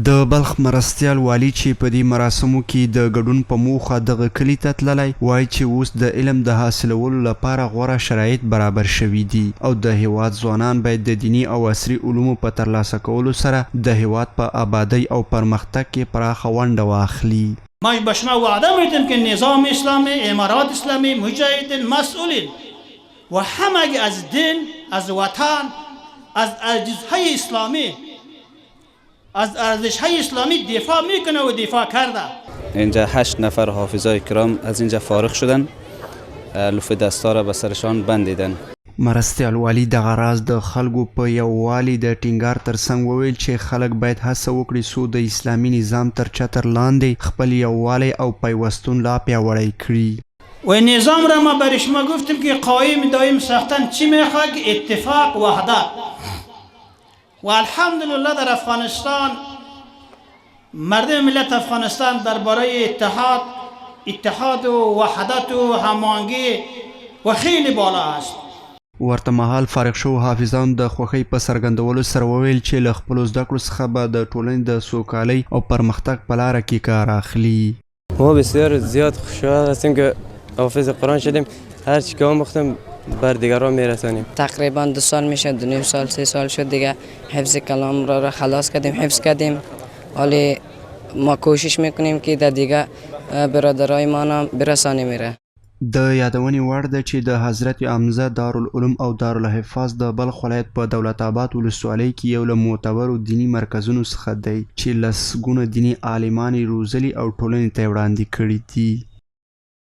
د بلخ مرستیال والي چې په دې مراسمو کې د ګډون په موخه دغه کلي ته تللی وایي چې اوس د علم د حاصلولو لپاره غوره شرایط برابر شوي دي او د هیواد ځوانان باید د دیني او عصري علومو په ترلاسه کولو سره د هیواد په آبادی او پرمختګ کې پراخه ونډه واخلي. ما به شما وعده میدیم که نظام اسلامی، امارات اسلامی، مجاهدین، مسئولین و همه از دین، از وطن، از ارزش‌های اسلامی، از ارزش‌های اسلامی دفاع میکنه و دفاع کرده. اینجا 8 نفر حافظای کرام از اینجا فارغ شدن، لوف دستا را به سرشان بندیدن. مرستیال والی دغه راز د خلکو په یووالي د ټینګار ترڅنګ وویل چې خلک باید هڅه وکړي څو د اسلامي نظام تر چتر لاندې خپل یووالی او پیوستون لا پیاوړی کړي. و نظام را ما برای شما گفتیم که قایم دائم ساختن چی میخواد؟ اتفاق، وحدت. و الحمدلله در افغانستان مردم ملت افغانستان درباره اتحاد و وحدت و هماهنگی و خیلی بالا است. ورته مهال فارغ شوو حافظانو د خوښۍ په څرګندولو سره وویل چې له خپلو زده کړو څخه به د ټولنې د سوکالۍ او پرمختګ په لاره کې کار اخلي. ما بسیار زیاد خوشحال هستیم که حافظ قرآن شدیم، هر چی که آموختیم بر دیگران میرسانیم. تقریبا 2 سال میشه، 2.5 سال 3 سال شد دیگه حفظ کلام را خلاص کردیم، حفظ کردیم. حالی ما کوشش میکنیم که در دیگه برادرای ما هم برسانه میره. د یادونې وړ ده چې د حضرت حمزه دارالعلوم او دارالحفاظ د بلخ ولایت په دولت آباد ولسوالۍ کې یو له معتبرو دیني مرکزونو څخه دی چې لسګونه دیني عالمان یې روزلي او ټولنې ته یې وړاندې کړي دي.